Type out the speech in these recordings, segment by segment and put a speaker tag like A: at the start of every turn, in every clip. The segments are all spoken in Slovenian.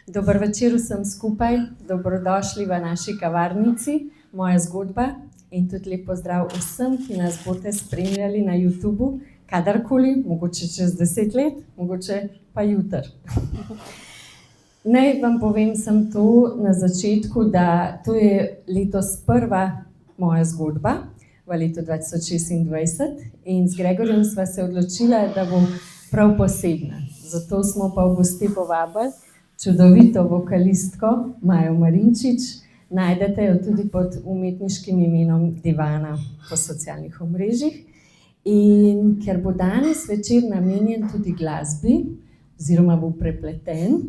A: Dober večer vsem skupaj, dobrodošli v naši kavarnici, moja zgodba in tudi lep pozdrav vsem, ki nas boste spremljali na YouTubu, kadarkoli, mogoče čez 10 let, mogoče pa jutri. Naj vam povem sem to na začetku, da to je letos prva moja zgodba v letu 2026 in z Gregorjem sva se odločila, da bo prav posebna. Zato smo pa v gosti povabili čudovito vokalistko Majo Marinčič. Najdete jo tudi pod umetniškim imenom Divana po socialnih omrežjih. In ker bo danes večer namenjen tudi glasbi, oziroma bo prepleten,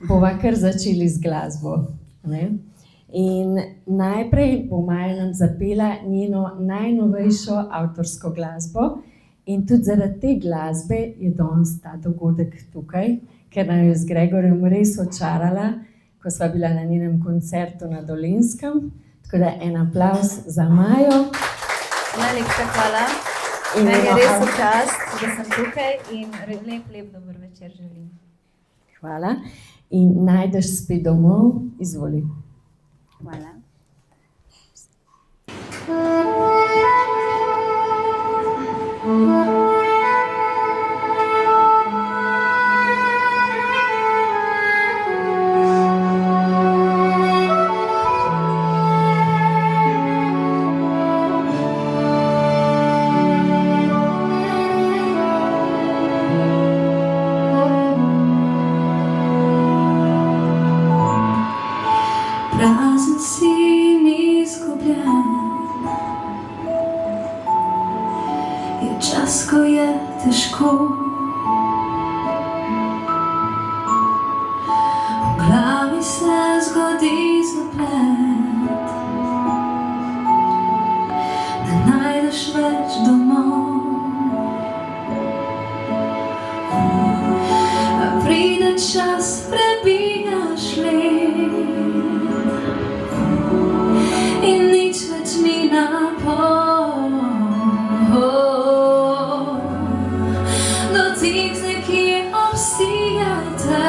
A: bova kar začeli z glasbo, ne? In najprej bo Maja nam zapela njeno najnovejšo avtorsko glasbo in tudi zaradi te glasbe je danes ta dogodek tukaj, ker nam je z Gregorjem res očarala, ko sva bila na njenem koncertu na Dolenjskem. Tako da en aplavz za Majo.
B: Najlepša hvala. Meni je res v čast, da sem tukaj in lep dober večer želim.
A: Hvala. In Najdeš spet domov, izvoli.
B: Hvala.
C: Prazen si ni izgubljen, je čas, ko je težko. V glavi se zgodi zaplet, ne najdeš več domov. A pride čas, prebijaš let in nič več ni napol. Dotik z nekje obsijate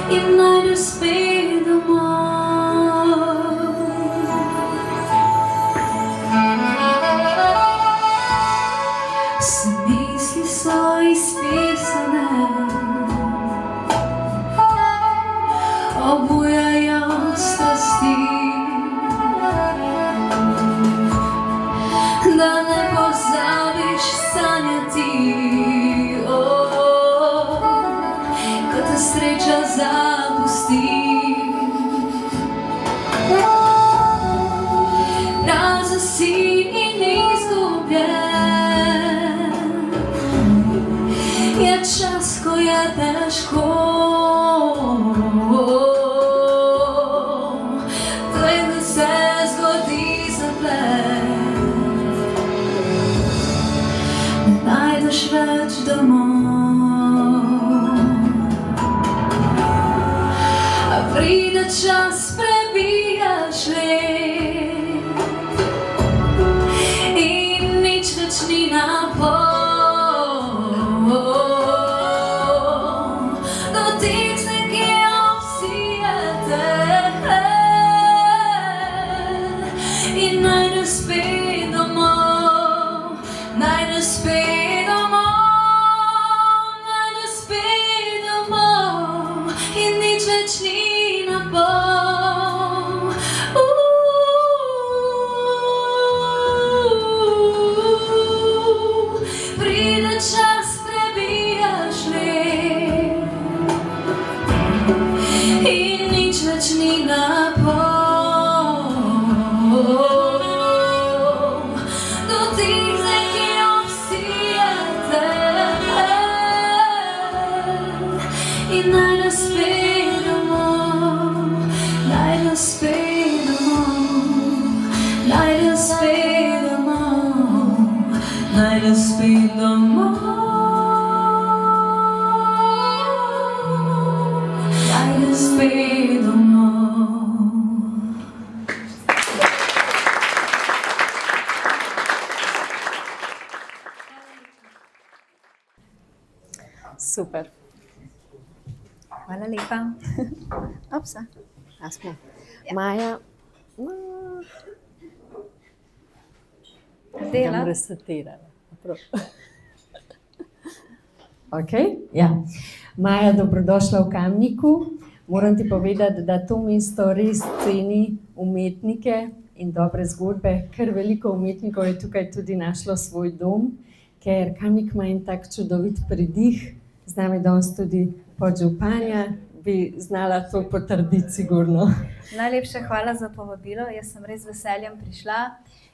C: in najdeš spet domov. Vse misli so izpisane, obujajo strasti, da ne pozabiš sanjati, ko te sreča zapusti. Prazen si in izgubljen, je čas, ko je težko. Več domov. A pride čas, prebijaš let in nič več ni napol. Dotik z nekje obsijete in najdeš spet domov. Najdeš spet domov. Več ni napol. Pride čas, prebijaš let in nič več ni napol. Dotik z nekje obsijete in najdeš spet. Najdeš spet domov, najdeš spet domov, najdeš spet domov, najdeš spet domov.
A: Super.
B: Hvala lepa. Opsa.
A: A smo? Maja,
B: Dela.
A: bom resetirala. Prav. Okay, ja. Maja, dobrodošla v Kamniku. Moram ti povedati, da to mesto res ceni umetnike in dobre zgodbe. Ker veliko umetnikov je tukaj tudi našlo svoj dom, ker Kamnik ima en tak čudovit pridih. Z nami danes tudi podžupanja, bi znala to potrditi sigurno.
B: Najlepša hvala za povabilo. Jaz sem res z veseljem prišla.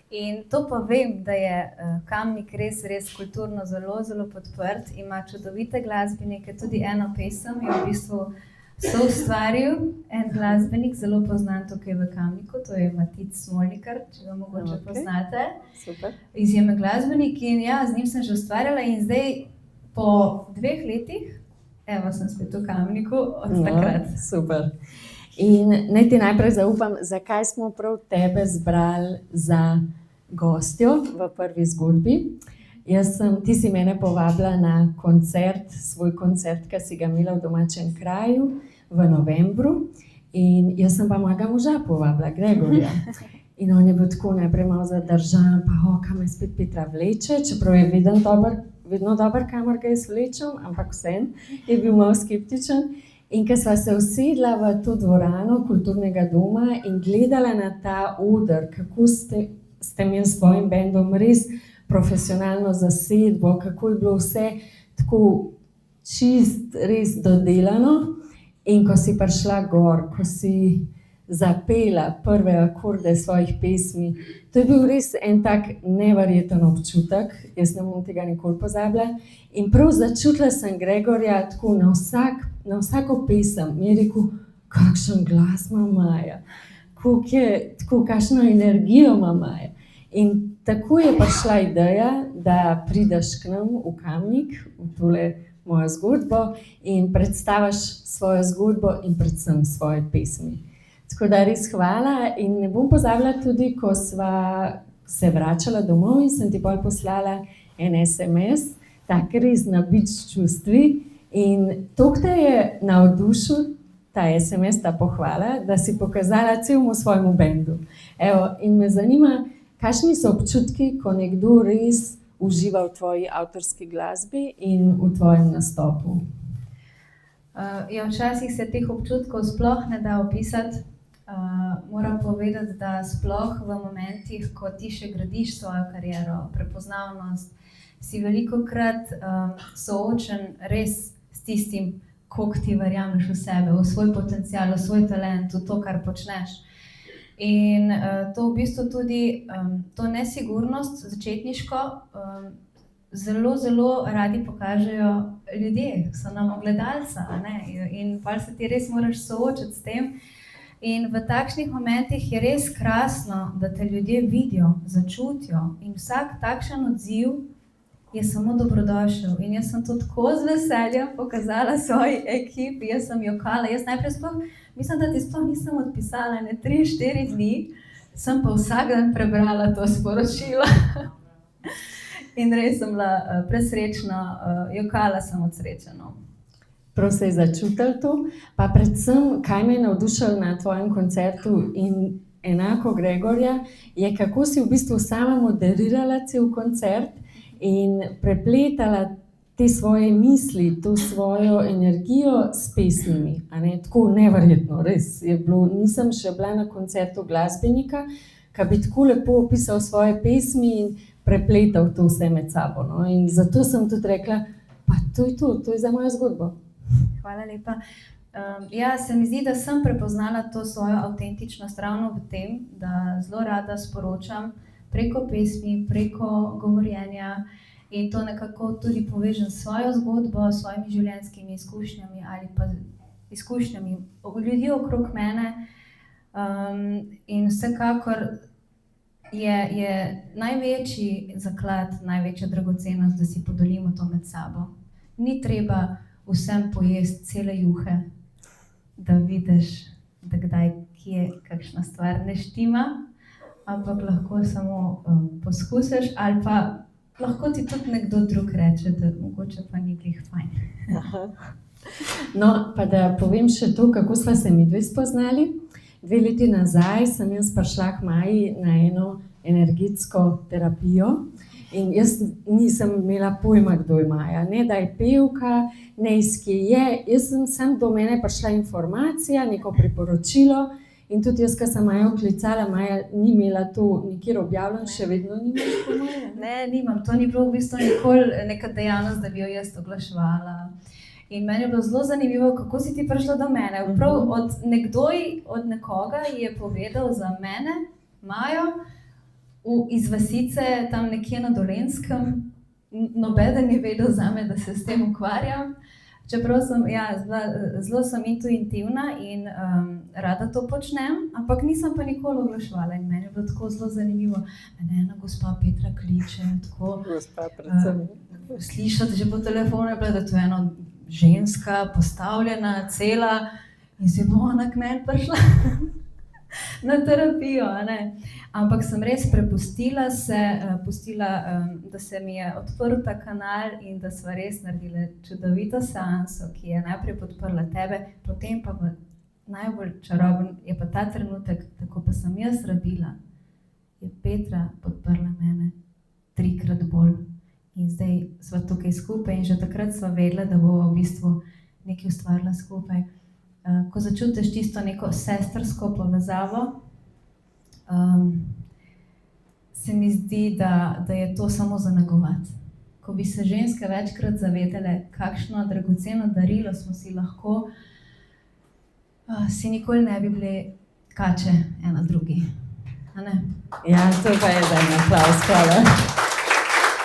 B: In to pa vem, da je Kamnik res kulturno zelo, zelo podprt. Ima čudovite glasbenike, tudi eno pesem je v bistvu soustvaril en glasbenik, zelo poznan tukaj v Kamniku, to je Matic Smolnikar, če ga mogoče poznate.
A: Super.
B: Izjemen glasbenik in ja, z njim sem že ustvarjala in zdaj po 2 letih, evo, sem spet v Kamniku od takrat.
A: Super. In naj ti najprej zaupam, zakaj smo prav tebe zbrali za gostjo v prvi zgodbi. Ti si mene povabila na koncert, svoj koncert, ki si ga imela v domačem kraju v novembru. In jaz sem pa mojega moža povabila, Gregorja. In on je bil tako najprej malo zadržan, pa kam me spet Petra vleče, čeprav je vedno dober, kamor ga jaz vlečem, ampak vseeno je bil malo skeptičen. In ko sva se usedla v to dvorano kulturnega doma in gledala na ta oder, kako ste imeli s svojim bendom res profesionalno zasedbo, kako je bilo vse tako čist, res dodelano. In ko si prišla gor, ko si zapela prve akorde svojih pesmi, to je bil res en tak neverjeten občutek, jaz ne bom tega nikoli pozabila. In prav začutila sem Gregorja tako na vsako pesem, mi je rekel, kakšen glas ima Maja, kakšno energijo ima Maja. In tako je prišla ideja, da prideš k nam v Kamnik, v tole mojo zgodbo in predstaviš svojo zgodbo in predvsem svoje pesmi. Tako da res hvala in ne bom pozabila tudi, ko sva se vračala domov in sem ti bolj poslala en SMS, tak res nabit s čustvi in toliko te je navdušil ta SMS, ta pohvala, da si pokazala celemu svojemu bendu. Evo, in me zanima, kakšni so občutki, ko nekdo res uživa v tvoji avtorski glasbi in v tvojem nastopu?
B: Ja, včasih se teh občutkov sploh ne da opisati. Moram povedati, da sploh v momentih, ko ti še gradiš svojo kariero, prepoznavnost, si velikokrat soočen res s tistim, koliko ti verjameš v sebe, v svoj potencial, v svoj talent, v to, kar počneš. In to v bistvu tudi, to nesigurnost začetniško, zelo, zelo radi pokažejo ljudje, so nam ogledalca, a ne? In pa se ti res moraš soočiti s tem. In v takšnih momentih je res krasno, da te ljudje vidijo, začutijo in vsak takšen odziv je samo dobrodošel. In jaz sem to tako z veseljem pokazala svoji ekipi, jaz sem jokala, jaz najprej sploh, mislim, da ti sploh nisem odpisala, 3-4 dni, sem pa vsak dan prebrala to sporočilo. In res sem bila presrečna, jokala sem od sreče, no.
A: Prav se je začutil to, pa predvsem, kaj me je navdušilo na tvojem koncertu in enako Gregorja, je kako si v bistvu sama moderirala cel koncert in prepletala te svoje misli, to svojo energijo s pesmimi, a ne, tako neverjetno, res je bilo, nisem še bila na koncertu glasbenika, ki bi tako lepo opisal svoje pesmi in prepletal to vse med sabo, no, in zato sem tudi rekla, pa to je za mojo zgodbo.
B: Hvala lepa. Ja, se mi zdi, da sem prepoznala to svojo avtentičnost ravno v tem, da zelo rada sporočam preko pesmi, preko govorjenja in to nekako tudi povežem s svojo zgodbo, s svojimi življenjskimi izkušnjami ali pa izkušnjami ljudi okrog mene. In vsekakor je največji zaklad, največja dragocenost, da si podelimo to med sabo. Ni treba vsem pojesti cele juhe, da vidiš, da kdaj kje kakšna stvar ne štima, ampak lahko samo poskusiš ali pa lahko ti tudi nekdo drug reče, da mogoče pa ni glih fajn.
A: No, pa da povem še to, kako sva se midve spoznali. 2 leti nazaj sem jaz prišla k Maji na eno energetsko terapijo in jaz nisem imela pojma, kdo je Maja. Ne, da je pevka, ne iz kje je. Jaz sem do mene prišla informacija, neko priporočilo in tudi jaz, ko sem Majo klicala, Maja ni imela to nikjer objavljeno, še vedno ni imela po moje.
B: Ne, nimam. To ni bilo v bistvu nikoli neka dejavnost, da bi jo jaz oglaševala. In meni je bilo zelo zanimivo, kako si ti prišla do mene. Prav od nekoga je povedal za mene, Majo, iz vasice tam nekje na Dolenjskem. Nobeden je vedel zame, da se s tem ukvarjam. Čeprav zelo sem intuitivna in rada to počnem, ampak nisem pa nikoli oglaševala in meni je bilo tako zelo zanimivo. Mene ena gospa Petra kliče, tako slišati že po telefonu, da je to ena ženska, postavljena, cela in se bo ona k meni prišla na terapijo, ne. Ampak sem res prepustila, da se mi je odprl ta kanal in da sva res naredila čudovito seanso, ki je najprej podprla tebe, potem pa najbolj čaroben je pa ta trenutek, tako pa sem jaz rabila, je Petra podprla mene 3-krat bolj. In zdaj sva tukaj skupaj in že takrat sva vedela, da bo v bistvu nekaj ustvarila skupaj. Ko začutiš tisto neko sestrsko povezavo, se mi zdi, da je to samo za negovati. Ko bi se ženske večkrat zavedale, kakšno dragoceno darilo smo si lahko, si nikoli ne bi bili kače ena drugi. A ne?
A: Ja, to pa je en aplavz, hvala.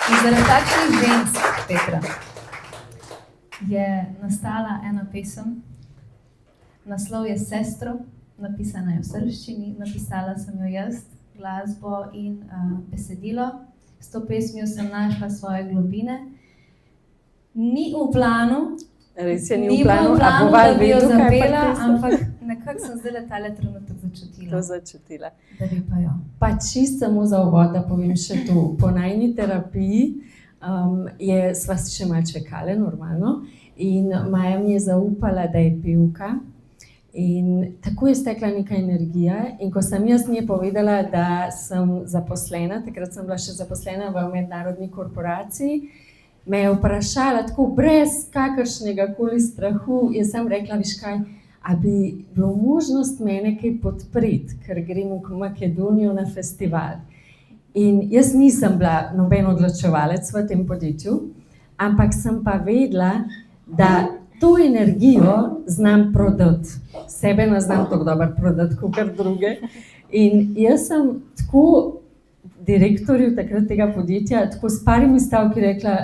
B: In zaradi takšnih žensk, Petra, je nastala ena pesem. Naslov je Sestro, napisana je v srbščini, napisala sem jo jaz, glasbo in besedilo. S to pesmijo sem našla svoje globine. Ni v planu,
A: Res je, ni v planu,
B: da bi jo zapela, ampak nekako sem zdaj tale trenutek
A: začutila.
B: Da bi pa jo.
A: Pa čisto samo za uvod, da povem še to. Po najni terapiji sva si še malo čakale, normalno, in Maja mi je zaupala, da je pevka. In tako je stekla neka energija in ko sem jaz njej povedala, da sem zaposlena, takrat sem bila še zaposlena v mednarodni korporaciji, me je vprašala tako brez kakršnega koli strahu, jaz sem rekla, viš kaj, a bi bilo možnost mene kaj podpreti, ker grem v Makedonijo na festival. In jaz nisem bila noben odločevalec v tem podjetju, ampak sem pa vedela, da to energijo znam prodati. Sebe ne znam tako dobro prodati, kot druge. In jaz sem tako direktorju takrat tega podjetja, tako s parimi stavki rekla,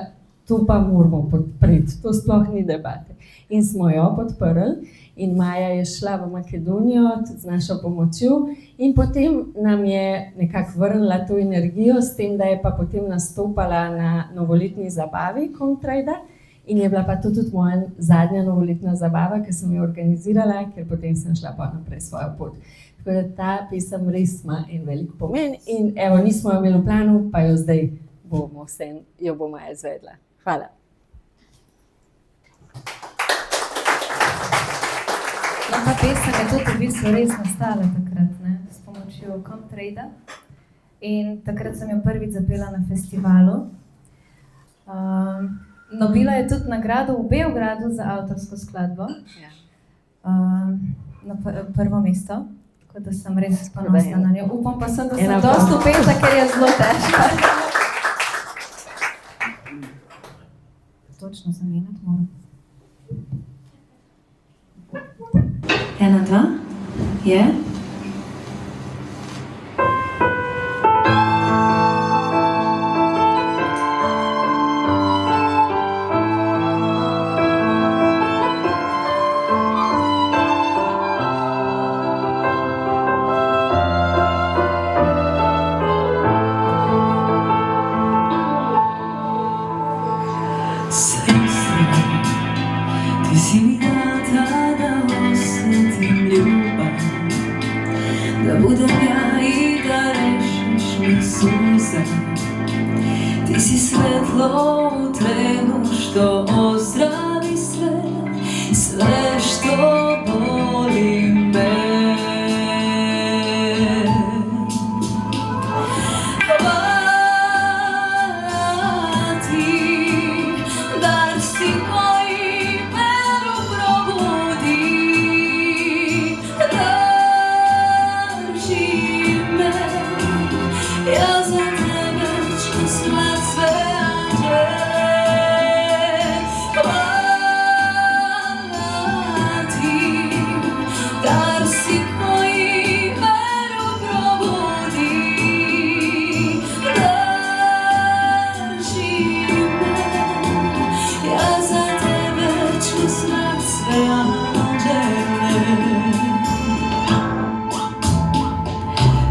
A: to pa moramo podpreti, to sploh ni debate. In smo jo podprli in Maja je šla v Makedonijo tudi z našo pomočjo in potem nam je nekako vrnila to energijo s tem, da je pa potem nastopala na novoletni zabavi Comtrade. In je bila pa to tudi moja zadnja novoletna zabava, ki sem jo organizirala, ker potem sem šla pa naprej svojo pot. Tako da ta pesem res ima en velik pomen in evo, nismo jo imeli v planu, pa jo zdaj jo bomo izvedla. Hvala.
B: Ta pesem je tudi v bistvu res nastala takrat, ne, s pomočjo Comtrade. In takrat sem jo prvič zapela na festivalu. Dobila je tudi nagrado v Beogradu za avtorsko skladbo, na prvo mesto, tako da sem res ponosna na njo. Upam pa sem, da sem dosti upeta, ker je zelo težka. Točno zamenjati moram.
C: 1, 2, je. Ti si svetlo u trenu što ozdravi sve sve što boli me. Hvala ti, dar si koji veru probudi, drži me, ja za tebe ću slat sve anđele. Hvala ti, dar si koji veru probudi, drži me, ja za tebe ću slat sve anđele.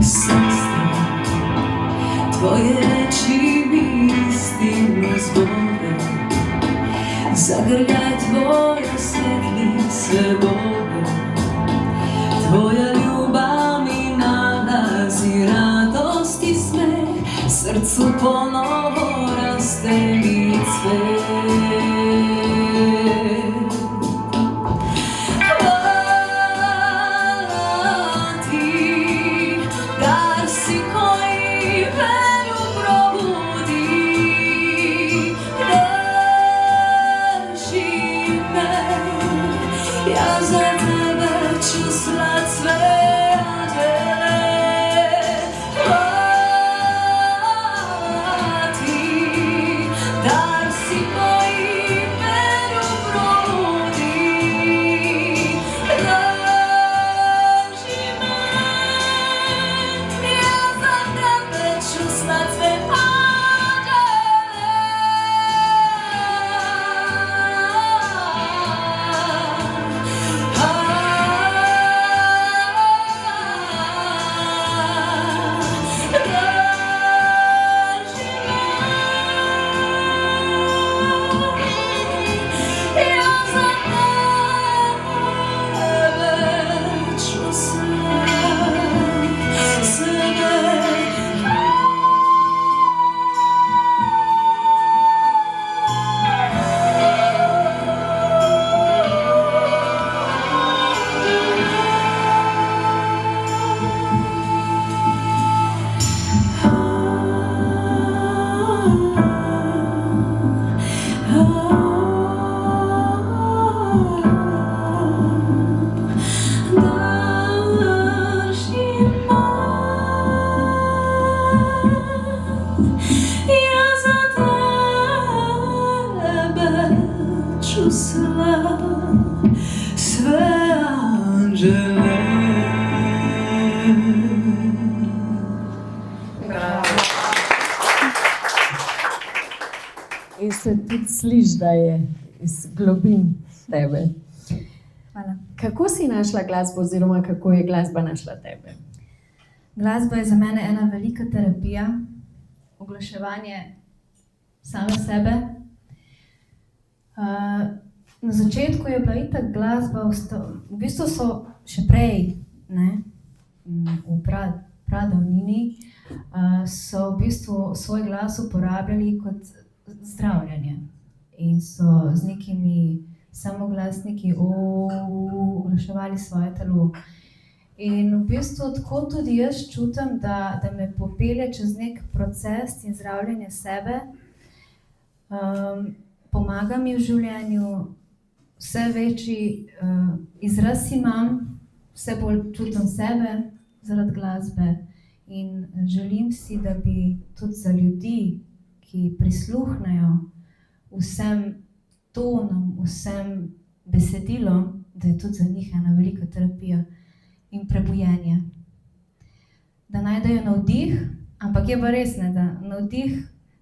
C: Sestra, tvoje reči mi istinu zbore, zagrljaj tvoj osvetli sve bole. Tvoja ljubav mi nalazi radost i smeh, srcu ponovo raste mi cvet. Hvala ti, dar si koji veru probudi, drži me, ja za tebe ću slat sve anđele. Hvala ti, dar si koji veru probudi, drži me, ja za tebe ću slat sve sve anđele.
A: In se tudi sliši, da je iz globin tebe.
B: Hvala.
A: Kako si našla glasbo oziroma kako je glasba našla tebe?
B: Glasba je za mene ena velika terapija, oglaševanje same sebe. Na začetku je bila itak glasba, v bistvu so še prej, ne, v pradavnini, so v bistvu svoj glas uporabljali kot zdravljenje in so z nekimi samoglasniki oglaševali svoje telo. In v bistvu tako tudi jaz čutim, da me popelje čez nek proces in zdravljenje sebe. Pomaga mi v življenju, vse večji izraz imam, vse bolj čutim sebe zaradi glasbe in želim si, da bi tudi za ljudi, ki prisluhnejo vsem tonom, vsem besedilom, da je tudi za njih ena velika terapija in prebujenje. Da najdejo navdih, ampak je pa res, ne, da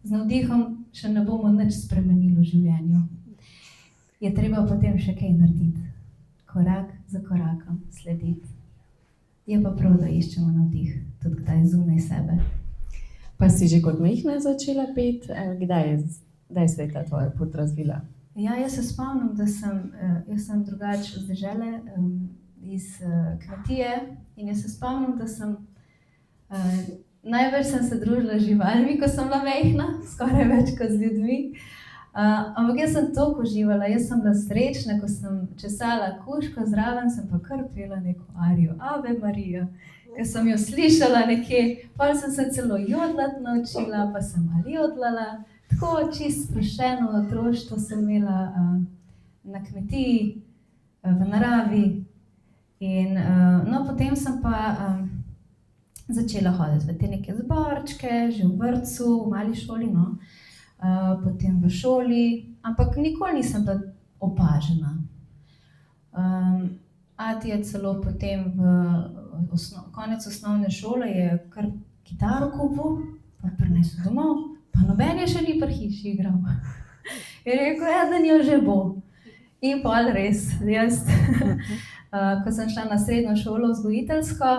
B: z navdihom še ne bomo nič spremenili v življenju. Je treba potem še kaj narediti, korak za korakom slediti. Je pa prav, da iščemo navdih, tudi kdaj zunaj sebe.
A: Pa si že kot majhna začela peti? Kdaj se je ta tvoja pot razvila?
B: Ja, jaz se spomnim, da sem drugače z dežele, iz kmetije in jaz se spomnim, da sem največ sem se družila z živalmi, ko sem bila majhna, skoraj več kot z ljudmi. Ampak jaz sem toliko uživala, jaz sem bila srečna, ko sem česala kužko, zraven sem pa kar pela neko arijo, Ave Marija, ker sem jo slišala nekje, pol sem se celo jodlat naučila, pa sem malo jodlala, tako čisto sproščeno otroštvo sem imela na kmetiji, v naravi. In no, potem sem pa začela hoditi v te neke zborčke, že v vrtcu, v mali šoli, no. Potem v šoli, ampak nikoli nisem bila opažena. Ati je celo potem konec osnovne šole je kar kitaro kupil, pa prinesel domov, pa noben je še ni pri hiši igral. Je rekel, da njo že bo. In pol res, jaz, ko sem šla na srednjo šolo vzgojiteljsko,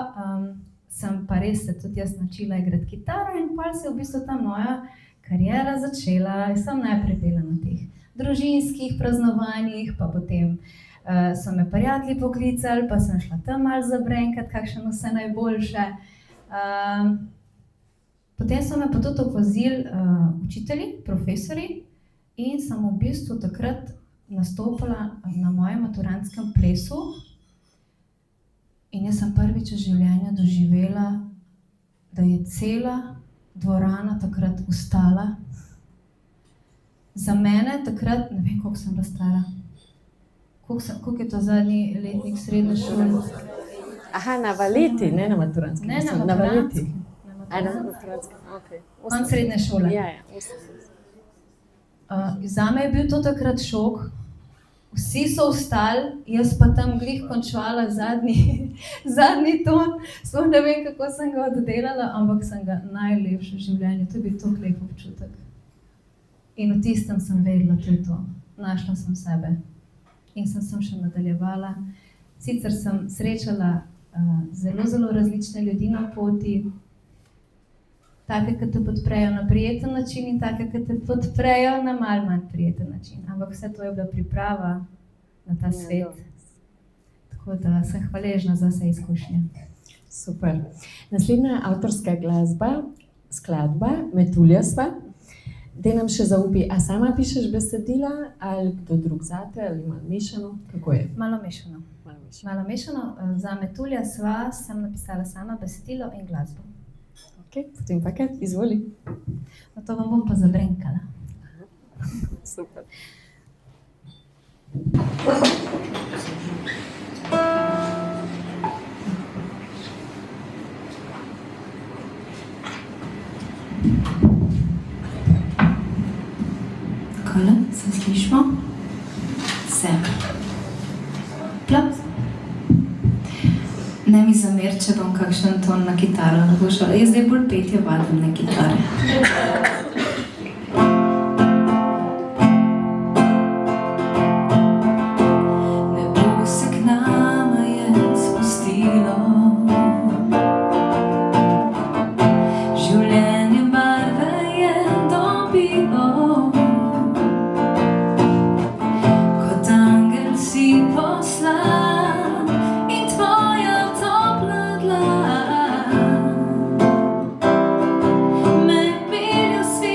B: sem pa res se tudi jaz naučila igrati kitaro in pol se je v bistvu ta moja kariera začela. Jaz sem najprej pela na teh družinskih praznovanjih, pa potem so me prijatelji poklicali, pa sem šla tam malo zabrenkati, kakšno vse najboljše. Potem so me pa tudi opazili učitelji, profesorji in sem v bistvu takrat nastopila na mojem maturantskem plesu. In jaz sem prvič v življenju doživela, da je cela dvorana takrat ustala. Za mene takrat, ne vem, koliko sem bila stara, koliko je to zadnji letnik srednje šole?
A: Aha, na valeti, ne na maturantskem.
B: Ne, na maturantskem.
A: Na maturantskem, okej.
B: Konc srednje šole.
A: Ja.
B: Zame je bil to takrat šok. Vsi so vstali, jaz pa tam glih končala zadnji ton. Sploh ne vem, kako sem ga oddelala, ampak sem ga najlepše v življenju. To je bil tako lep občutek. In v tistem sem vedela, to je to. Našla sem sebe. In sem še nadaljevala. Sicer sem srečala zelo različne ljudi na poti. Take, ki te podprejo na prijeten način in take, ki te podprejo na malo manj prijeten način. Ampak vse to je bila priprava na ta svet. Tako da sem hvaležna za vse izkušnje.
A: Super. Naslednja avtorska glasba, skladba Metulja sva. Daj nam še zaupi, a sama pišeš besedila ali kdo drug zate ali malo mešano? Kako je?
B: Malo mešano. Malo mešano. Za Metulja sva sem napisala sama besedilo in glasbo.
A: Ok, potem pa kaj, izvoli.
B: No, to vam bom pa zabrenkala.
A: Super.
B: Takole, se slišimo? Se. Plop. Ne mi zamer, če bom kakšen ton na kitaro nagušala. Jaz zdaj bolj petje vadim na kitare. Nebo se k nama je spustilo, življenje barve je dobilo, kot angel si poslan in tvoja me pelje v svet.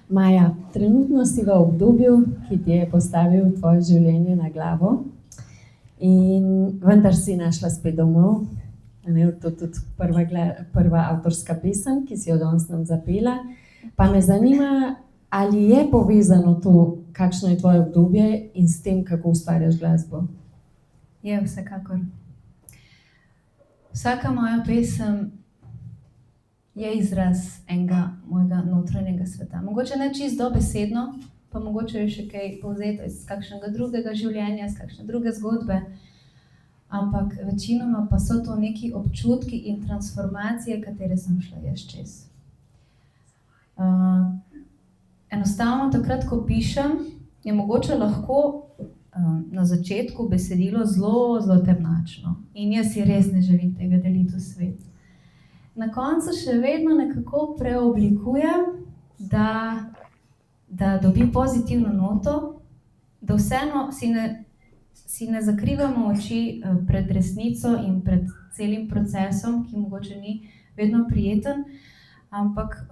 A: Maja, trenutno si v obdobju, ki ti je postavil tvoje življenje na glavo, in vendar si našla spet domov. To je tudi prva avtorska pesem, ki si jo danes nam zapela. Pa me zanima, ali je povezano to, kakšno je tvoje obdobje in s tem, kako ustvarjaš glasbo?
B: Je, vsekakor. Vsaka moja pesem je izraz enega mojega notranjega sveta. Mogoče ne čisto dobesedno, pa mogoče je še kaj povzeto iz kakšnega drugega življenja, iz kakšne druge zgodbe, ampak večinoma pa so to neki občutki in transformacije, katere sem šla jaz čez. Enostavno takrat, ko pišem, je mogoče lahko na začetku besedilo zelo, zelo temačno. In jaz si res ne želim tega deliti v svet. Na koncu še vedno nekako preoblikujem, da dobi pozitivno noto, da vseeno si ne zakrivamo oči pred resnico in pred celim procesom, ki mogoče ni vedno prijeten, ampak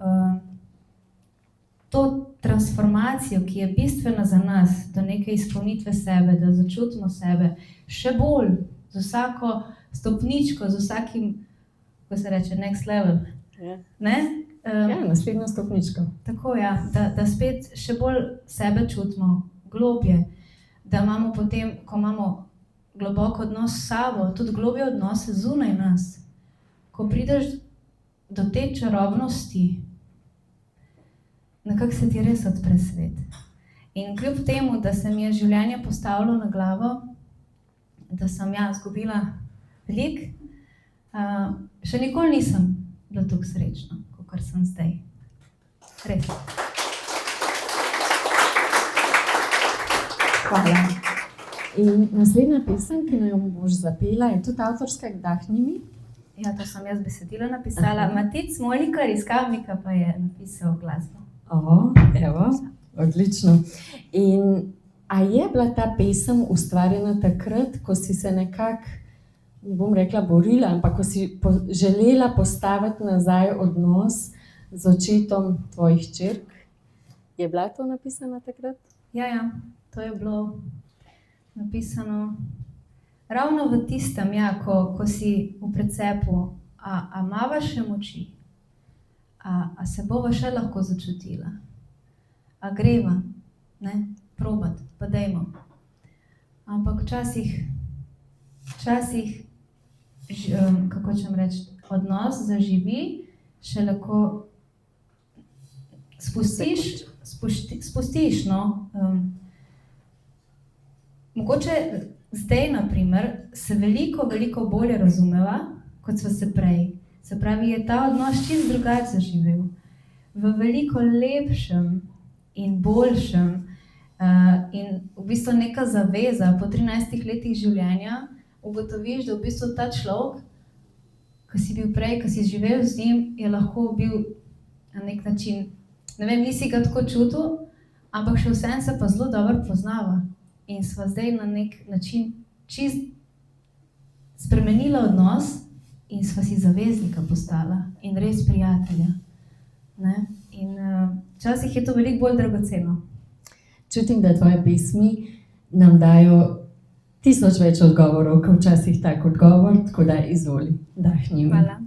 B: to transformacijo, ki je bistvena za nas, do neke izpolnitve sebe, da začutimo sebe še bolj, z vsako stopničko, z vsakim, ko se reče, next level. Ne?
A: Naslednjo stopničko.
B: Tako, ja, da spet še bolj sebe čutimo, globje, da imamo potem, ko imamo globok odnos s sabo, tudi globje odnose zunaj nas. Ko prideš do te čarobnosti, nekako se ti res odpre svet. In kljub temu, da se mi je življenje postavilo na glavo, da sem izgubila veliko, še nikoli nisem bila tako srečna, kakor sem zdaj. Res.
A: Hvala. In naslednja pesem, ki jo boš zapela, je tudi avtorska, Vdahni mi.
B: Ja, to sem jaz besedilo napisala. Matic Smolnikar iz Kamnika pa je napisal glasbo.
A: Evo, odlično. In a je bila ta pesem ustvarjena takrat, ko si se nekako, ne bom rekla borila, ampak ko si želela postaviti nazaj odnos z očetom tvojih hčerk? Je bila to napisana takrat?
B: Ja, to je bilo napisano ravno v tistem, ko si v precepu, a imava še moči, a se bova še lahko začutila, a greva, ne, probat, pa dajmo. Ampak včasih, kako čem reči, odnos zaživi, še lahko spustiš, no. Mogoče zdaj, na primer, se veliko bolje razumeva, kot sva se prej. Se pravi, je ta odnos čisto drugače zaživel. V veliko lepšem in boljšem in v bistvu neka zaveza po 13 letih življenja ugotoviš, da v bistvu ta človek, ki si bil prej, ki si živel z njim, je lahko bil na nek način, ne vem, nisi ga tako čutil, ampak še vsem se pa zelo dobro poznava. In sva zdaj na nek način čist spremenila odnos in sva si zaveznika postala in res prijatelja. Ne? In včasih je to veliko bolj dragoceno.
A: Čutim, da tvoje pesmi nam dajo 1000 več odgovorov, kot včasih tak odgovor, tako da izvoli, vdahni mi.
B: Hvala.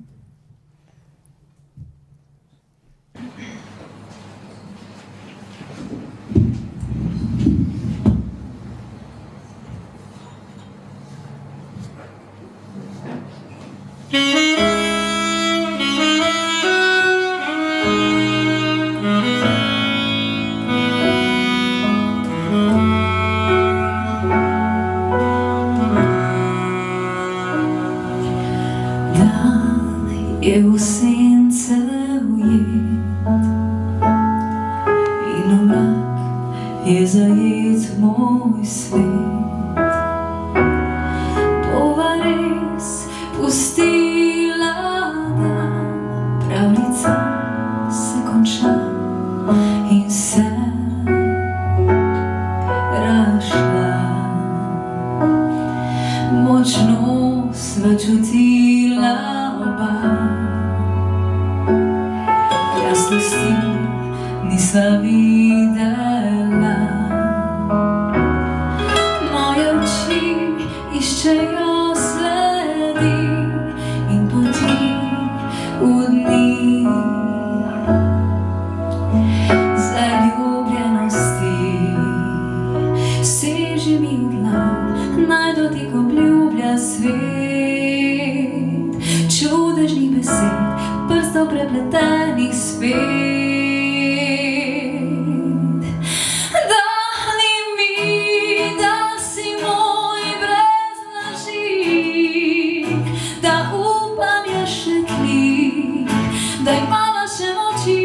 C: Je v sence ujet in v mrak je zajet moj svet. Bova res pustila, da pravljica se konča in se razšla. Močno sva čutila oba, nisem videla. Moje oči iščejo sledi in poti v dni zaljubljenosti. Seži mi v dlan, naj dotik obljublja svet čudežnih besed, prstov prepletenih spet. Dahni mi, da si moj brez laži, da upanje še tli, da imava še moči.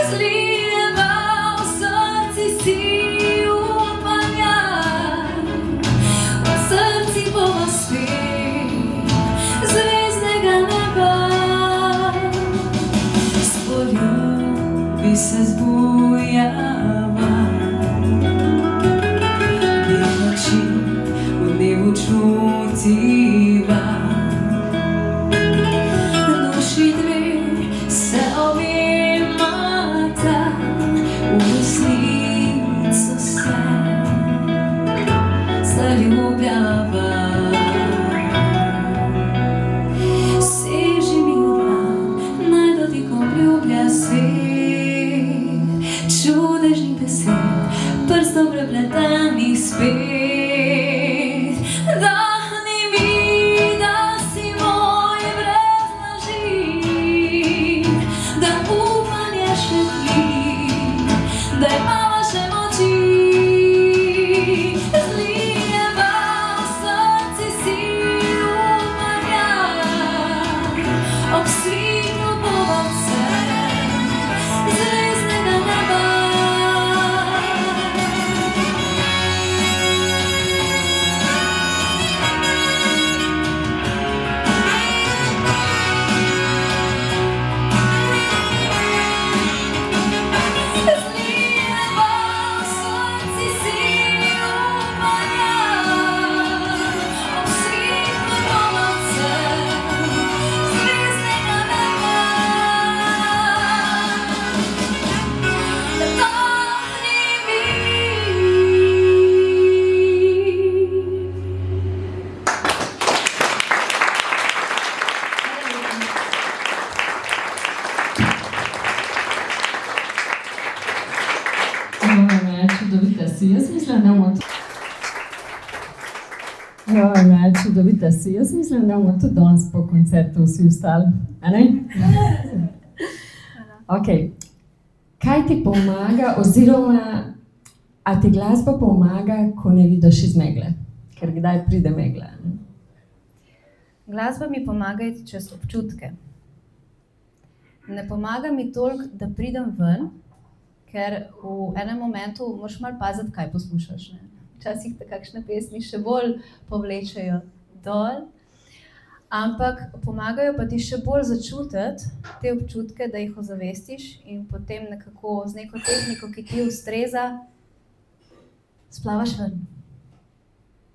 C: Zlijeva v srci si upanja, v srci bova spet zvezdnega neba. S poljubi se zbujava, del noči v dnevu čutiva. Duši dve se objemata, v resnico se zaljubljava. Seži mi v dlan, naj dotik obljublja svet čudežnih besed, prstov prepletenih spet. Dahni mi, da si moj brez laži, da upanje še tli, da imava še moči. Zlijeva v srci si upanja, ob svitu bova vse zvezdnega neba. Zlijeva v srci si upanja, ob svitu bova vse zvezdnega neba. Dahni mi.
A: Moja čudovita si, jaz mislim, da bomo moja čudovita si, jaz mislim, da bomo tudi danes po koncertu vsi vstali, a ne? Ok, kaj ti pomaga oziroma a ti glasba pomaga, ko ne vidiš iz megle? Ker kdaj pride megla? Ne?
B: Glasba mi pomaga iti čez občutke. Ne pomaga mi toliko, da pridem ven, ker v enem momentu moraš malo paziti, kaj poslušaš. Ne? Včasih te kakšne pesmi še bolj povlečejo dol, ampak pomagajo pa ti še bolj začutiti te občutke, da jih ozavestiš in potem nekako z neko tehniko, ki ti ustreza, splavaš ven.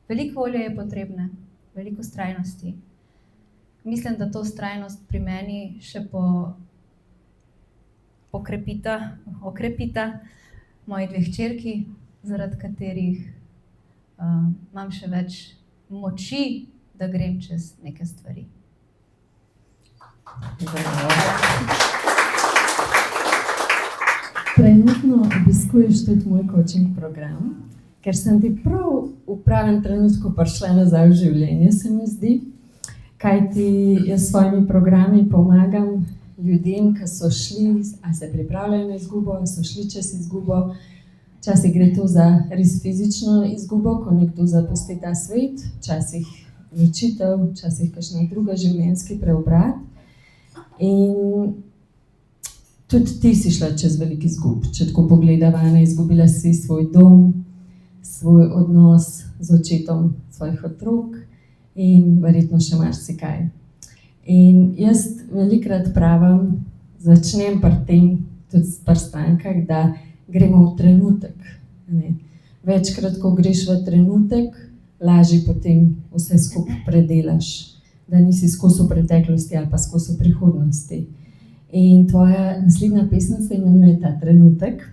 B: Veliko volje je potrebne, veliko vztrajnosti. Mislim, da to vztrajnost pri meni še okrepita moji dve hčerki, zaradi katerih imam še več moči, da grem čez neke stvari.
A: Trenutno obiskuješ tudi moj coaching program, ker sem ti prav v pravem trenutku prišla nazaj v življenje, se mi zdi. Kajti jaz s svojimi programi pomagam ljudem, ki so šli, ali se pripravljajo na izgubo, ali so šli čez izgubo. Včasih gre to za res fizično izgubo, ko nekdo zapusti ta svet, včasih ločitev, včasih kakšna druga življenjski preobrat. In tudi ti si šla čez velik izgub, če tako pogledava, ne, izgubila si svoj dom, svoj odnos z očetom svojih otrok in verjetno še marsikaj. In jaz velikokrat pravim, začnem pri tem, tudi pri strankah, da gremo v trenutek. Ne. Večkrat, ko greš v trenutek, lažje potem vse skupaj predelaš, da nisi skozi v preteklosti ali pa skozi v prihodnosti. In tvoja naslednja pesem se imenuje Ta trenutek.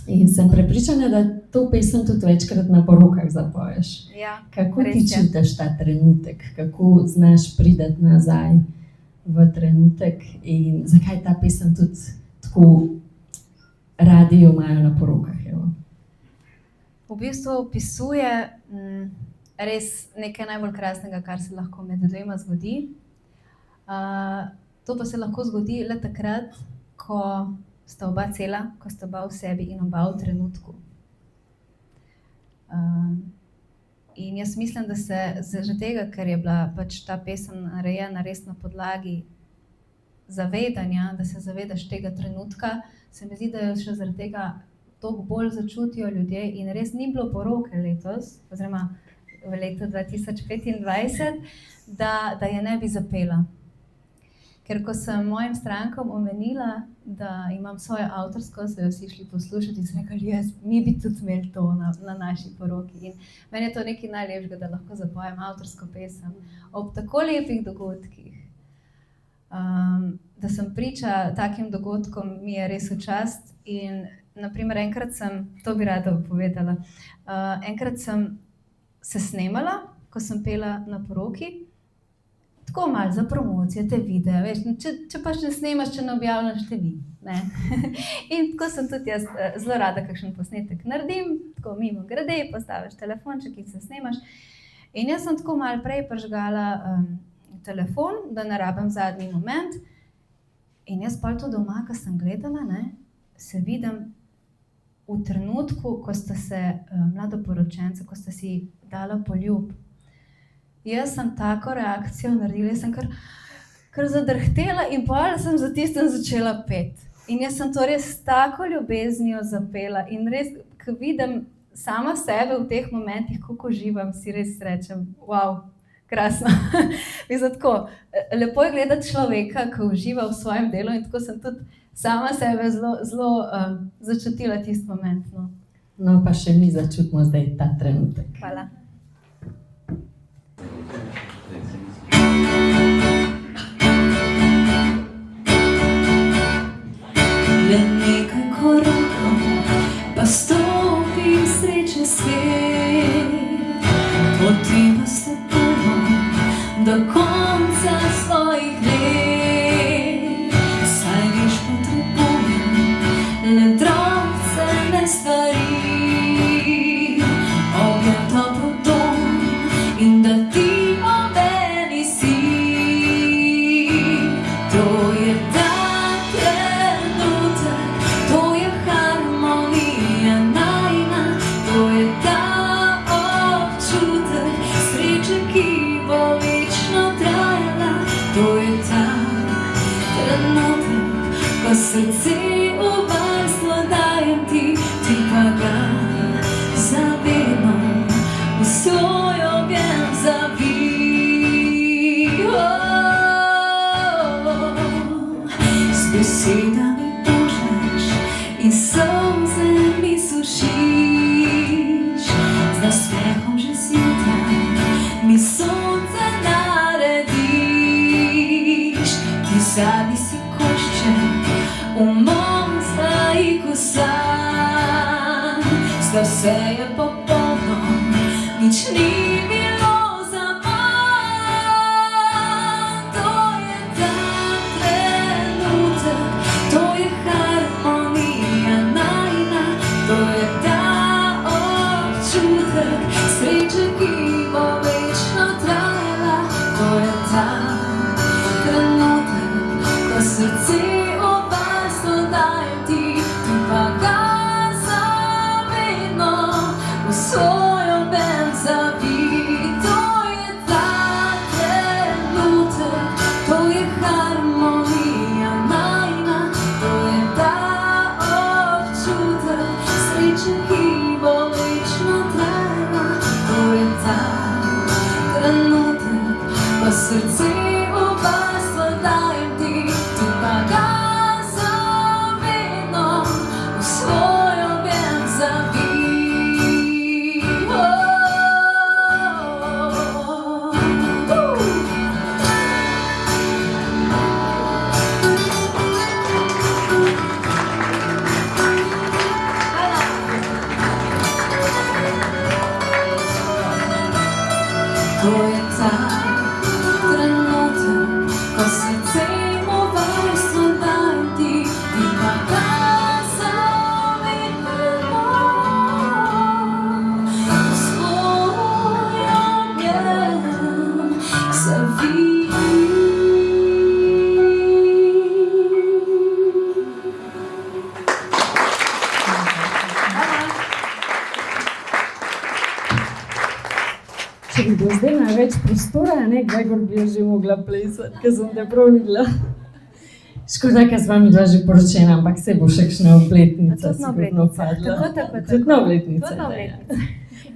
A: In sem prepričana, da to pesem tudi večkrat na porokah zapoješ.
B: Ja,
A: Kako
B: res
A: ti
B: je.
A: čutiš ta trenutek? Kako znaš priti nazaj v trenutek? In zakaj ta pesem tudi tako radi jo imajo na porokah? Evo?
B: V bistvu opisuje res nekaj najbolj krasnega, kar se lahko med dvema zgodi. To pa se lahko zgodi le takrat, ko sta oba cela, ko sta oba v sebi in oba v trenutku. In jaz mislim, da se zaradi tega, ker je bila pač ta pesem narejena res na podlagi zavedanja, da se zavedaš tega trenutka, se mi zdi, da jo še zaradi tega toliko bolj začutijo ljudje in res ni bilo poroke letos, oziroma v letu 2025, da je ne bi zapela. Ker ko sem mojim strankam omenila, da imam svojo avtorsko, so jo vsi šli poslušati in so rekli, mi bi tudi imeli to na naši poroki. In meni je to nekaj najlepšega, da lahko zapojem avtorsko pesem ob tako lepih dogodkih. Da sem priča takim dogodkom, mi je res v čast. In naprimer, enkrat sem, to bi rada povedala, enkrat sem se snemala, ko sem pela na poroki, tako malo za promocijo, te videe, veš, če pač ne snemaš, če ne objavljaš, te ni, ne. In tako sem tudi jaz zelo rada kakšen posnetek naredim, tako mimo grede, postaviš telefonček in se snemaš. In jaz sem tako malo prej prižgala telefon, da ne rabim zadnji moment. In jaz pol to doma, ko sem gledala, ne, se vidim v trenutku, ko sta se mladoporočenca, ko sta si dala poljub. Jaz sem tako reakcijo naredila, jaz sem kar zadrhtela in pol sem za tistem začela peti. In jaz sem to res s tako ljubeznijo zapela in res, ko vidim sama sebe v teh momentih, kako uživam, si res rečem, wow, krasno. Mislim, tako, lepo je gledati človeka, ko uživa v svojem delu in tako sem tudi sama sebe zelo začutila tisti moment. No.
A: No, pa še mi začutimo zdaj ta trenutek.
B: Hvala.
C: Le nekaj korakov, pa stopi v srečen svet. Poti pa se prvo do konca svojih let. Saj veš, potrebujem le drobcene stvari. Objem toplo dom in da ti obeni si. To je ta trenutek, to je harmonija najina, to je ta občutek sreče, ki bo večno trajala. To je ta trenutek, ko srce v varstvo dajem ti, ti pa ga zavedno v svoj objem zavij. Z besedami požneš in solze mi sušiš, z nasmehom že zjutraj mi sonce narediš. Ti zadnji si košček v mom zaiku sam, zdaj vse je popolno, nič ni bilo zaman. To je ta trenutek, to je harmonija najina, to je ta občutek sreče, ki bo večno trajala. To je ta trenutek, ko srce v varstvo dajem ti, ti pa ga zavedno srce in varstvo dajem ti, ti pa ga zavedamo v svoj objem zavij.
A: Če bi bilo zdaj največ prostora, ne, Gregor bi jo že mogla plesati, ker sem te prav videla. Škoda, ker z vami dva že poročena, ampak se bo še kakšna obletnica
B: Tudi na
A: sigurno
B: obletnico.
A: padla.
B: Tako.
A: Tudi na obletnice.
B: Tudi na
A: da, ja.
B: obletnico.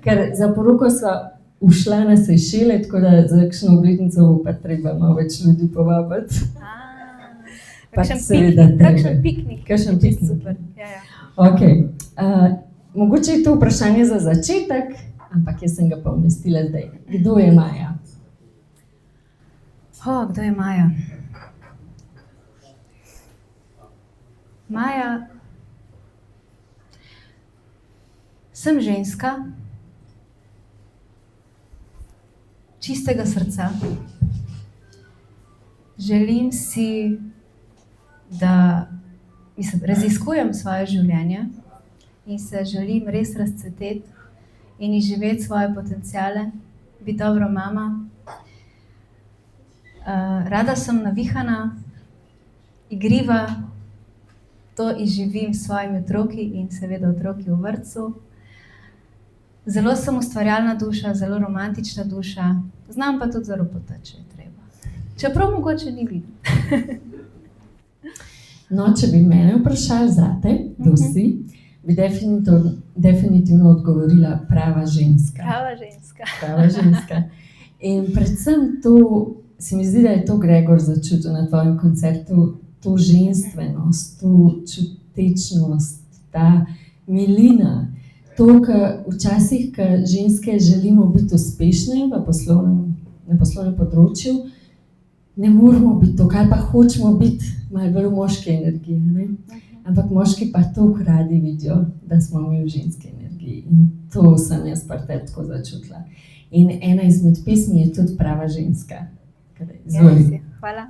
A: Ker za poroko sva ušla na Sejšele, tako da za kakšno obletnico bo pa treba malo več ljudi povabiti. Pač seveda
B: Kakšen
A: tebe.
B: piknik.
A: Kakšen
B: Čisto
A: piknik.
B: Super. Ja.
A: Okay. Mogoče je to vprašanje za začetek, ampak jaz sem ga pa umestila zdaj. Kdo je Maja?
B: Kdo je Maja? Maja, sem ženska, čistega srca. Želim si, da raziskujem svoje življenje in se želim res razcveteti in izživeti svoje potenciale, biti dobra mama. Rada sem navihana, igriva, to izživim s svojimi otroki in seveda otroki v vrtcu. Zelo sem ustvarjalna duša, zelo romantična duša, znam pa tudi zelo poteči, če je treba. Čeprav mogoče ni vidno.
A: No, če bi mene vprašali zate, kdo si, bi definitivno odgovorila prava ženska.
B: Prava ženska.
A: Prava ženska. In predvsem to, se mi zdi, da je to Gregor začutil na tvojem koncertu, to ženstvenost, to čutečnost, ta milina. To, kar včasih, ko ženske želimo biti uspešne na poslovnem področju, ne moramo biti to, kar pa hočemo biti malo bolj v moški energiji. Ne? Ampak moški pa toliko radi vidijo, da smo mi v ženski energiji. In to sem jaz pa tako začutila. In ena izmed pesmi je tudi Prava ženska. Izvoli.
B: Hvala.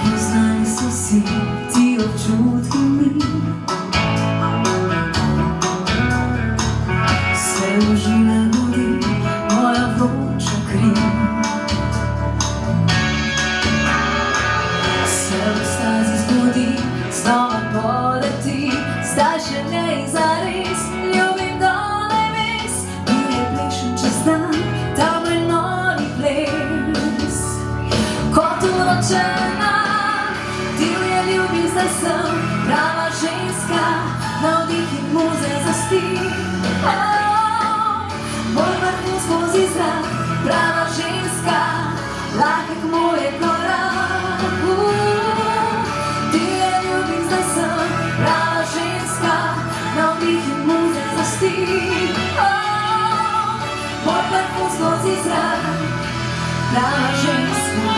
C: Poznani so si ti občutki mi, se v žile budi moja vroča kri. Se v stazi zbudi, znova poleti, zdaj še ne zares, ljubim do nebes, bil je plešen čez dan, ta moj nori ples. Kot uročena, divje ljubim, zdaj sem prava ženska, navdih in muze zasti. Moj vrhun skozi zrak, prava ženska, lahek moj je korak. Divje ljubim, zdaj sem prava ženska, navdih in muze zasti. Moj vrhun skozi zrak, prava ženska.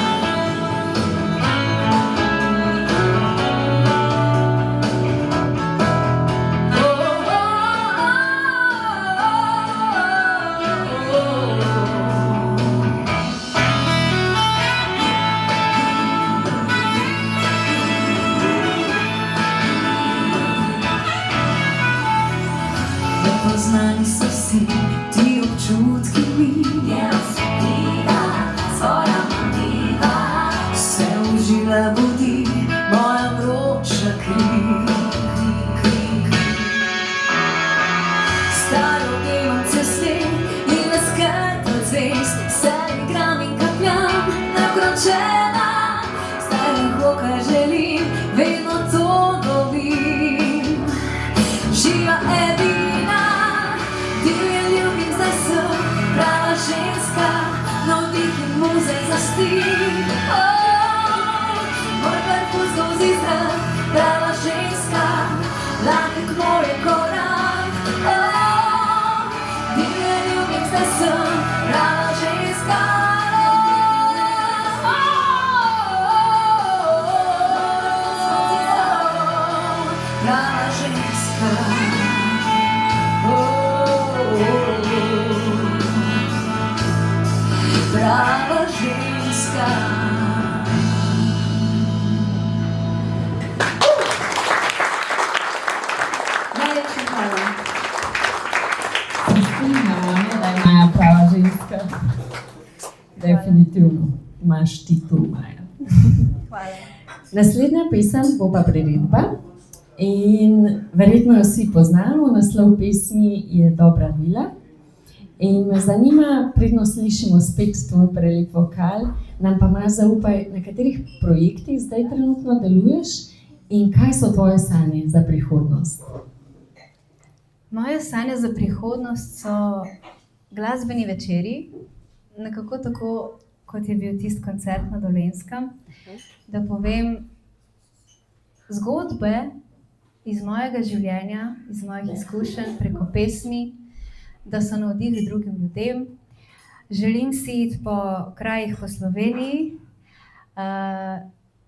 C: Poznani so si ti občutki mi, je osupljiva, svoja mami. prava ženska. Prava ženska. Najlepša hvala.
A: Strinjamo, ne, da je Maja prava ženska. Definitivno. Imaš titul, Maja.
B: Hvala.
A: Naslednja pesem bo pa priredba in verjetno jo vsi poznamo. Naslov pesmi je Dobra vila. In me zanima, predno slišimo spet tvoj prelep vokal, nam pa malo zaupaj, na katerih projektih zdaj trenutno deluješ in kaj so tvoje sanje za prihodnost?
B: Moje sanje za prihodnost so glasbeni večeri, nekako tako, kot je bil tisti koncert na Dolenjskem, da povem zgodbe iz mojega življenja, iz mojih izkušenj preko pesmi, da so navdih drugim ljudem. Želim si iti po krajih po Sloveniji.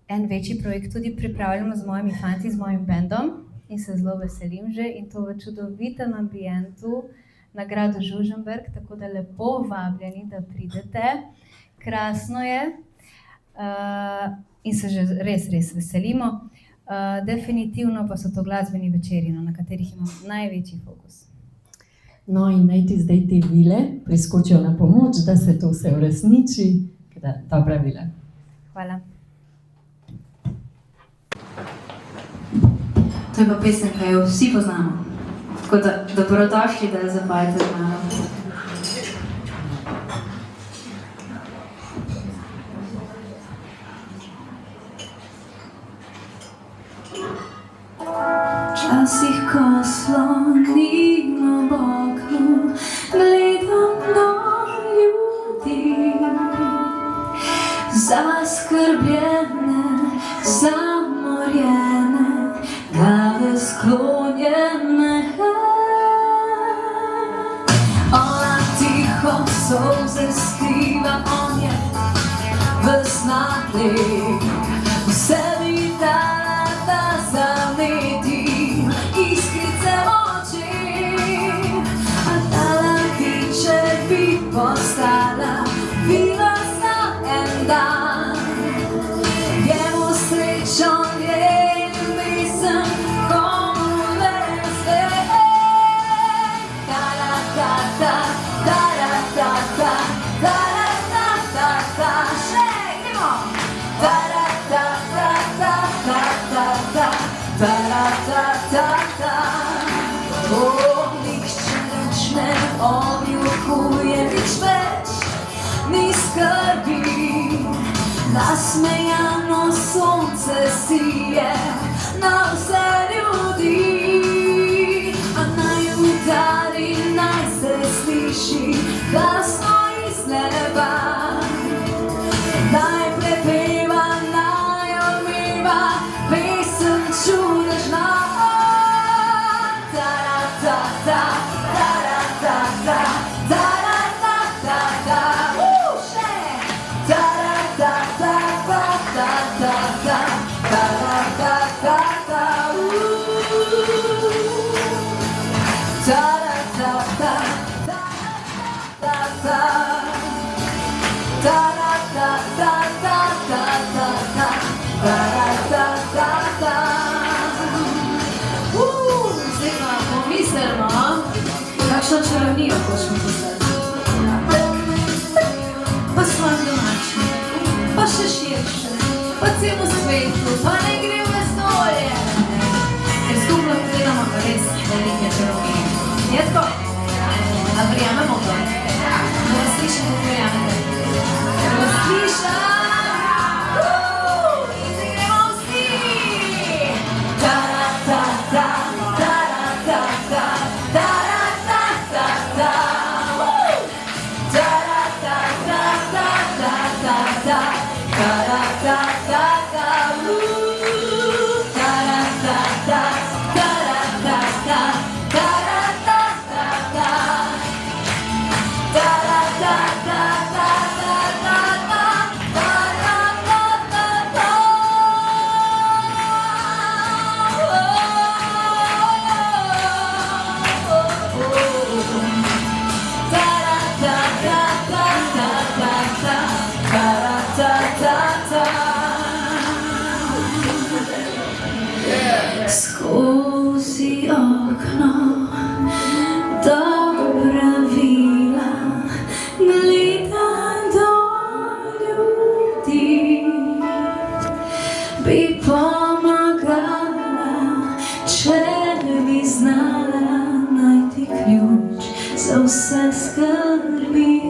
B: En večji projekt tudi pripravljamo z mojimi fanti, z mojim bendom in se zelo veselim že, in to v čudovitem ambientu na gradu Žužemberk, tako da lepo vabljeni, da pridete. Krasno je in se že res veselimo. Definitivno pa so to glasbeni večeri, na katerih imam največji fokus.
A: No in naj ti zdaj te vile priskočijo na pomoč, da se to vse uresniči. Dobra vila.
B: Hvala.
C: To je pa pesem, ki jo vsi poznamo. Tako da dobrodošli, da jo zapajete z mano. Včasih, ko slonim ob oknu, gledam na ljudi, zaskrbljene, zamorjene, glave sklonjene. Ona tiho solze skriva, on je ves naklep, v sebi da zaneti iskrice moči. A dala tiče bi postala vila za en dan. Njemu srečo njen mislim, komu le zdaj. Ta-ra-ta-ta, ta-ra-ta-ta, ta-ra-ta-ta-ta. Še, idemo! Ta-ra-ta-ta-ta-ta-ta-ta, ta-ra-ta-ta-ta. O, nihče nič ne objokuje, nič več ni skrbi. Nasmejano sonce sije na vse ljudi. A naj udari, naj se sliši glasno iz neba. Naj prepeva, naj odmeva pesem čudežna. Ta-ra-ta-ta, ta-ra-ta-ta, ta-ra-ta-ta-ta. Še! Ta-ra-ta-ta-ta-ta-ta-ta, ta-ra-ta-ta-ta. Ta-ra-ta-ta, ta-ra-ta-ta. Ta-ra-ta-ta-ta-ta-ta-ta, ta-ra-ta-ta-ta. Zdaj pa pomislimo, kakšno čarovnijo hočemo postati. Pa smo domačni, pa še širše, pa celo svetu, pa ne gre v vesolje. Ker skupno gledamo pa res velike čarovnije. Je tako? A verjamemo to? Da vas slišimo, verjamete? Sliša! In se gremo vsi! Ta-ra-ta-ta, ta-ra-ta-ta, ta-ra-ta-ta-ta. Ta-ra-ta-ta-ta-ta-ta-ta, ta-ra-ta-ta-ta. skozi okno dobra vila gleda do ljudi. Bi pomagala, če bi znala najti ključ za vse skrbi.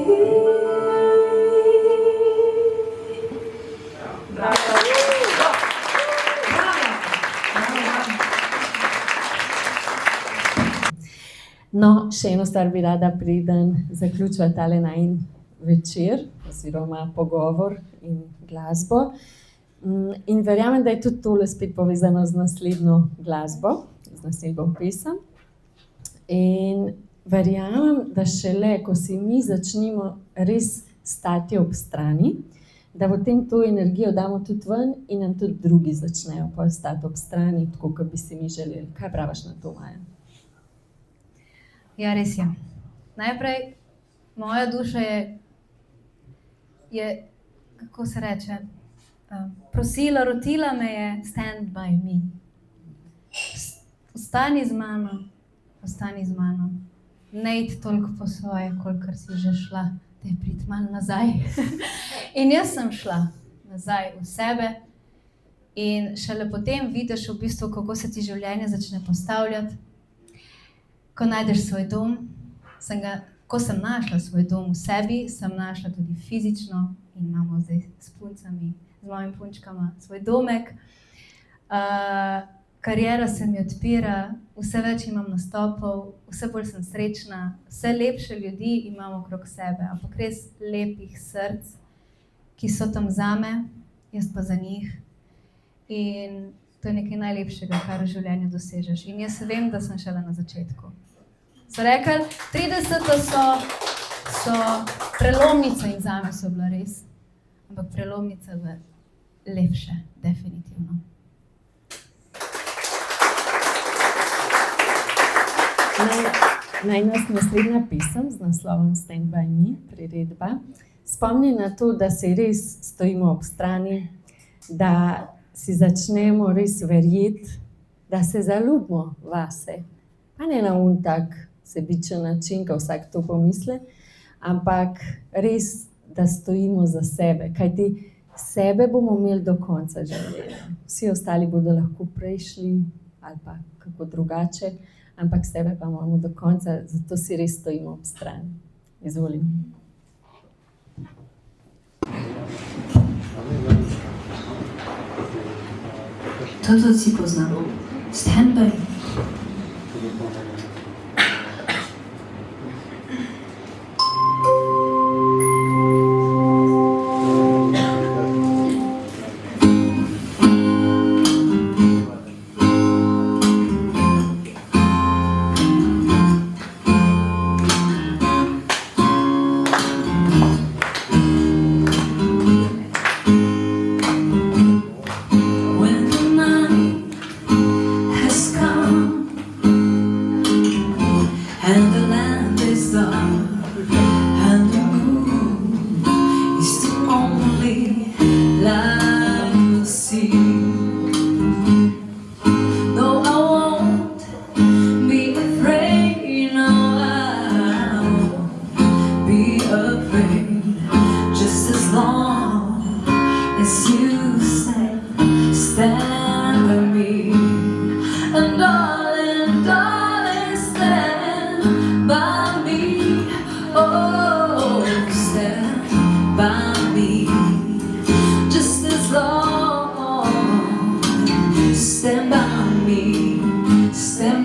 A: No, še eno stvar bi rada, preden zaključiva tale najin večer, oziroma pogovor in glasbo. In verjamem, da je tudi tole spet povezano z naslednjo glasbo, z naslednjo pesem. In verjamem, da šele, ko si mi začnemo res stati ob strani, da potem to energijo damo tudi ven in nam tudi drugi začnejo pol stati ob strani, tako kot bi si mi želeli. Kaj praviš na to, Maja?
B: Ja, res je. Najprej, moja duša je kako se reče, prosila, rotila me je stand by me. Ostani z mano. Ne iti toliko po svoje, kolikor si že šla, da je priti malo nazaj. In jaz sem šla nazaj v sebe in šele potem vidiš v bistvu, kako se ti življenje začne postavljati. Ko najdeš svoj dom, ko sem našla svoj dom v sebi, sem našla tudi fizično in imamo zdaj s puncami, z mojimi punčkama svoj domek. Kariera se mi odpira, vse več imam nastopov, vse bolj sem srečna, vse lepše ljudi imam okrog sebe, ampak res lepih src, ki so tam zame, jaz pa za njih. In to je nekaj najlepšega, kar v življenju dosežeš. In jaz vem, da sem šele na začetku. So rekli, 30 so prelomnice in zame so bila res, ampak prelomnice v lepše, definitivno.
A: Naj nas naslednja pesem z naslovom Stand by me, priredba, spomni na to, da se res stojimo ob strani, da si začnemo res verjeti, da se zaljubimo vase. Pa ne na tak sebičen način, ko vsak to pomisli, ampak res, da stojimo za sebe. Kajti sebe bomo imeli do konca življenja. Vsi ostali bodo lahko prešli ali pa kako drugače, ampak sebe pa imamo do konca, zato si res stojimo ob strani. Izvolim.
C: To tudi si poznamo. Stand by me. Stand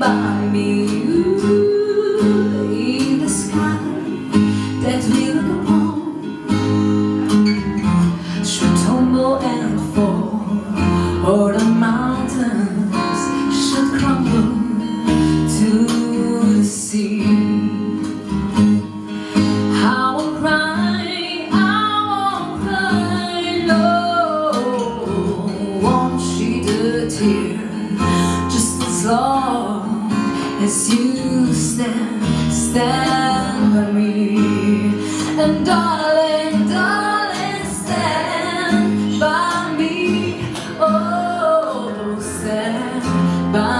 C: by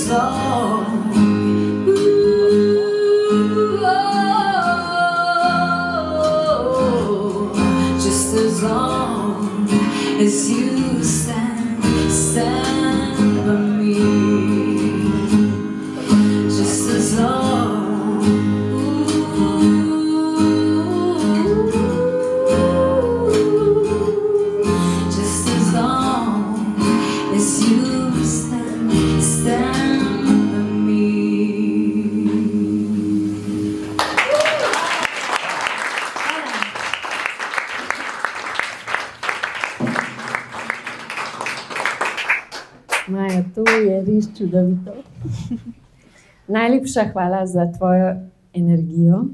C: as long, just as long as you stand by me, just as long, just as long as you stand by me.
A: Maja, to je res čudovito. Najlepša hvala za tvojo energijo,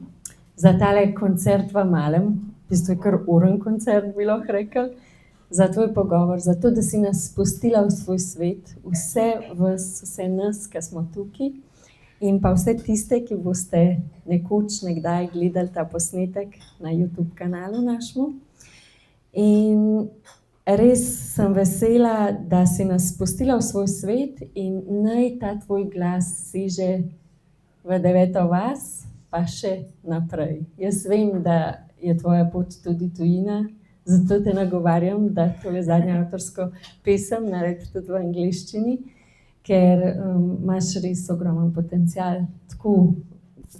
A: za tale koncert v malem, v bistvu je kar uren koncert, bi lahko rekel, za tvoj pogovor, za to, da si nas spustila v svoj svet, vse nas, ki smo tukaj, in pa vse tiste, ki boste nekoč, nekdaj gledali ta posnetek na YouTube kanalu našemu. In res sem vesela, da si nas spustila v svoj svet in naj ta tvoj glas seže v 9. vas, pa še naprej. Jaz vem, da je tvoja pot tudi tujina, zato te nagovarjam, da tole zadnjo avtorsko pesem naredi tudi v angleščini, ker imaš res ogromen potencial, tako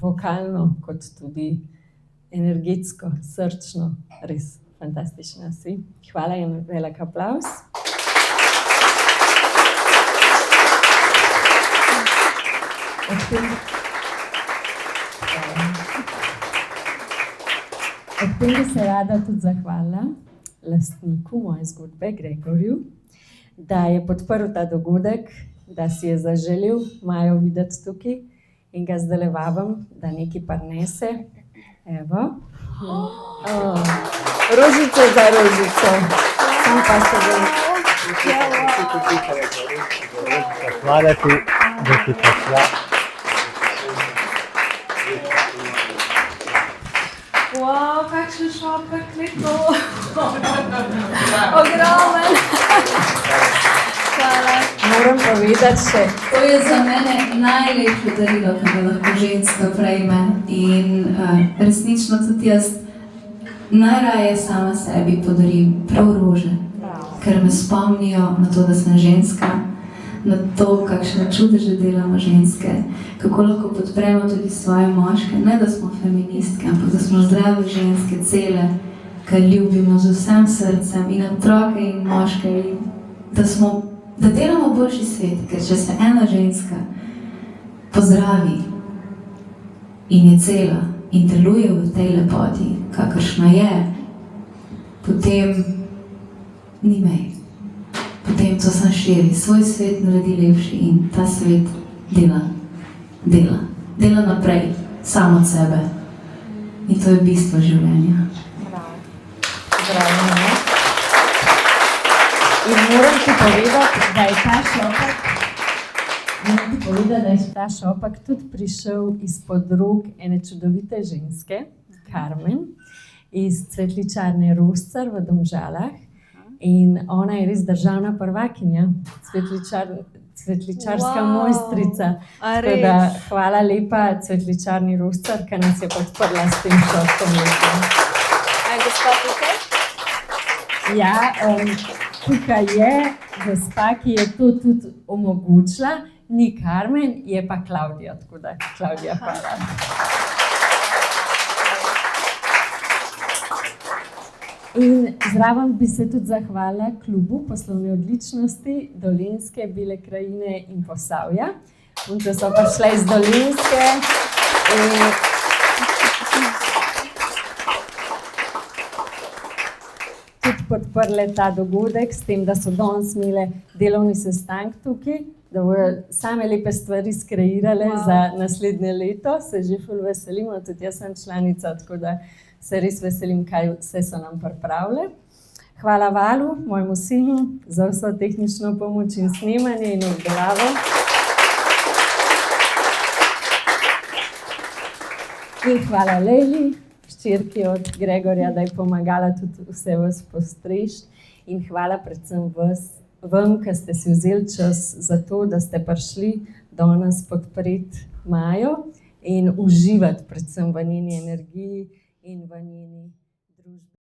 A: vokalno, kot tudi energetsko, srčno, res. Fantastična si. Hvala in velik aplavz. Ob tem bi se rada tudi zahvalila lastniku moje zgodbe, Gregorju, da je podprl ta dogodek, da si je zaželel Majo videti tukaj in ga zdajle vabim, da nekaj prinese. Evo. Rožice za rožico. Sam pa se bom.
D: Hvala ti, da si prišla.
B: Wow, kakšen šopek je to! Ogromen! Hvala.
A: Moram povedati še.
C: To je za mene najlepše darilo, ki ga lahko ženska prejme. In resnično tudi jaz najraje sama sebi podarim prav rože, ker me spomnijo na to, da sem ženska, na to, kakšne čudeže delamo ženske, kako lahko podpremo tudi svoje moške, ne da smo feministke, ampak da smo zdrave ženske, cele, ki ljubimo z vsem srcem in otroke in moške, in da delamo boljši svet, ker če se ena ženska pozdravi in je cela in deluje v tej lepoti, kakršna je, potem ni mej. Potem to sam širi, svoj svet naredi lepši in ta svet dela naprej, sam od sebe. In to je bistvo življenja.
A: Bravo. In moram ti povedati, da je ta šopak tudi prišel izpod rok ene čudovite ženske, Karmen, iz cvetličarne Roscar v Domžalah. In ona je res državna prvakinja, cvetličarska mojstrica. Tako da hvala lepa cvetličarni Roscar, ki nas je podprla s tem šopkom.
B: Gospa tukaj?
A: Ja, tukaj je gospa, ki je to tudi omogočila, ni Karmen, je pa Klavdija, tako da Klavdija, hvala. In zraven bi se tudi zahvalila klubu poslovne odličnosti Dolenjske, Bele krajine in Posavja. Punce so pa šle iz Dolenjske. Tudi podprle ta dogodek s tem, da so danes imele delovni sestank tukaj, da bojo same lepe stvari skreirale za naslednje leto. Se že ful veselimo, tudi jaz sem članica, tako da se res veselim, kaj vse so nam pripravile. Hvala Valu, mojemu sinu, za vso tehnično pomoč in snemanje in obdelavo. In hvala Lejli, hčerki od Gregorja, da je pomagala tudi vse vas postreči. In hvala predvsem vas, vam, ki ste si vzeli čas za to, da ste prišli danes podpreti Majo in uživati predvsem v njeni energiji in v njeni družbi.